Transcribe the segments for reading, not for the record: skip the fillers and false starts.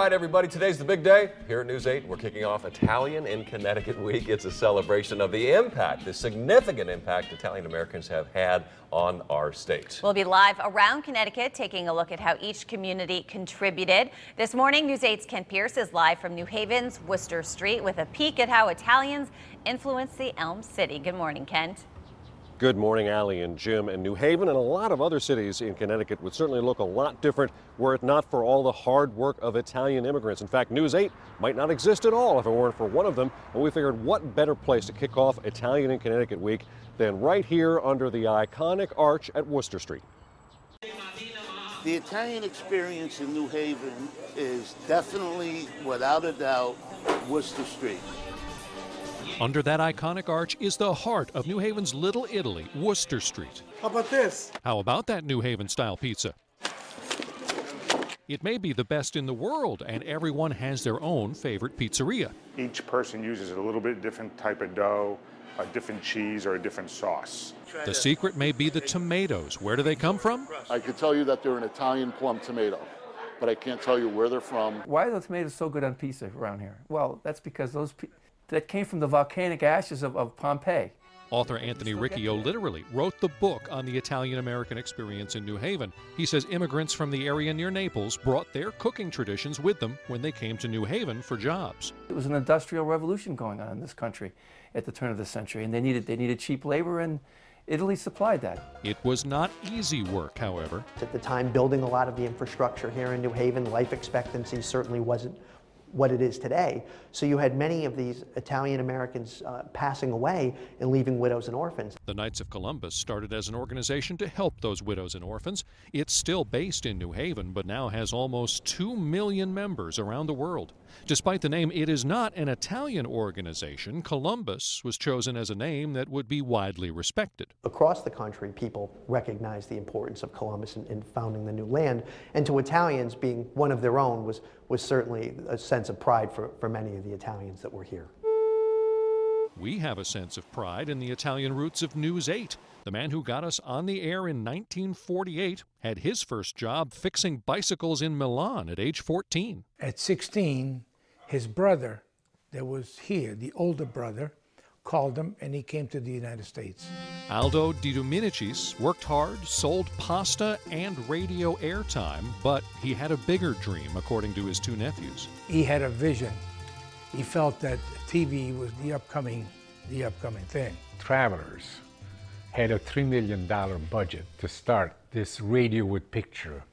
right, everybody, today's the big day. Here at News 8, we're kicking off Italian in Connecticut Week. It's a celebration of the impact, the significant impact Italian Americans have had on our state. We'll be live around Connecticut, taking a look at how each community contributed. This morning, News 8's Kent Pierce is live from New Haven's Worcester Street with a peek at how Italians influenced the Elm City. Good morning, Kent. Good morning, Allie and Jim. And New Haven and a lot of other cities in Connecticut would certainly look a lot different were it not for all the hard work of Italian immigrants. In fact, News 8 might not exist at all if it weren't for one of them. And we figured what better place to kick off Italian in Connecticut Week than right here under the iconic arch at Worcester Street. The Italian experience in New Haven is definitely, without a doubt, Worcester Street. Under that iconic arch is the heart of New Haven's Little Italy, Worcester Street. How about this? How about that New Haven-style pizza? It may be the best in the world, and everyone has their own favorite pizzeria. Each person uses a little bit different type of dough, a different cheese, or a different sauce. The secret may be the tomatoes. Where do they come from? I could tell you that they're an Italian plum tomato, but I can't tell you where they're from. Why are the tomatoes so good on pizza around here? Well, that's because that came from the volcanic ashes of Pompeii. Author Anthony Riccio literally wrote the book on the Italian-American experience in New Haven. He says immigrants from the area near Naples brought their cooking traditions with them when they came to New Haven for jobs. It was an industrial revolution going on in this country at the turn of the century, and they needed cheap labor, and Italy supplied that. It was not easy work, however. At the time, building a lot of the infrastructure here in New Haven, life expectancy certainly wasn't what it is today. So you had many of these Italian Americans passing away and leaving widows and orphans. The Knights of Columbus started as an organization to help those widows and orphans. It's still based in New Haven, but now has almost 2 million members around the world. Despite the name, it is not an Italian organization. Columbus was chosen as a name that would be widely respected. Across the country, people recognize the importance of Columbus in founding the new land, and to Italians, being one of their own was certainly a sense of pride for many of the Italians that were here. We have a sense of pride in the Italian roots of News 8. The man who got us on the air in 1948 had his first job fixing bicycles in Milan at age 14. At 16, his brother that was here, the older brother, called him and he came to the United States. Aldo Di Dominicis worked hard, sold pasta and radio airtime, but he had a bigger dream, according to his two nephews. He had a vision. He felt that TV was the upcoming thing. Travelers had a $3 million budget to start this radio with picture.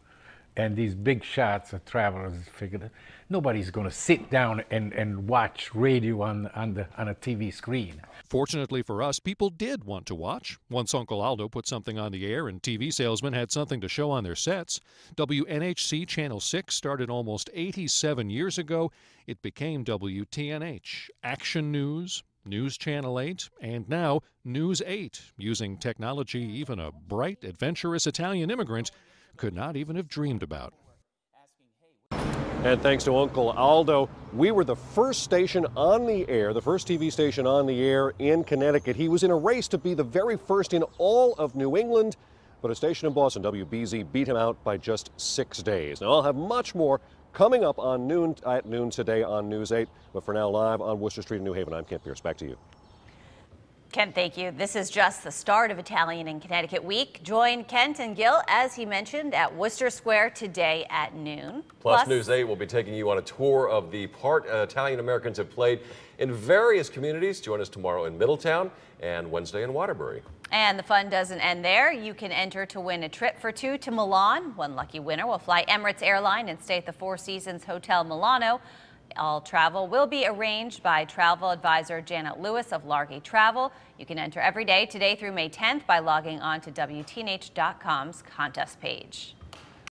And these big shots of Travelers figured nobody's going to sit down and watch radio on a TV screen. Fortunately for us, people did want to watch. Once Uncle Aldo put something on the air and TV salesmen had something to show on their sets. WNHC Channel 6 started almost 87 years ago. It became WTNH, Action News, News Channel 8, and now News 8. Using technology even a bright, adventurous Italian immigrant could not even have dreamed about. And thanks to Uncle Aldo, we were the first station on the air, the first TV station on the air in Connecticut. He was in a race to be the very first in all of New England, but a station in Boston, WBZ, beat him out by just 6 days. Now, I'll have much more coming up at noon today on News 8, but for now, live on Worcester Street in New Haven, I'm Kent Pierce. Back to you. Kent, thank you. This is just the start of Italian in Connecticut Week. Join Kent and Gil, as he mentioned, at Worcester Square today at noon. Plus, News 8 will be taking you on a tour of the part Italian Americans have played in various communities. Join us tomorrow in Middletown and Wednesday in Waterbury. And the fun doesn't end there. You can enter to win a trip for two to Milan. One lucky winner will fly Emirates Airline and stay at the Four Seasons Hotel Milano. All travel will be arranged by travel advisor Janet Lewis of Largay Travel. You can enter every day today through May 10th by logging on to WTNH.com's contest page.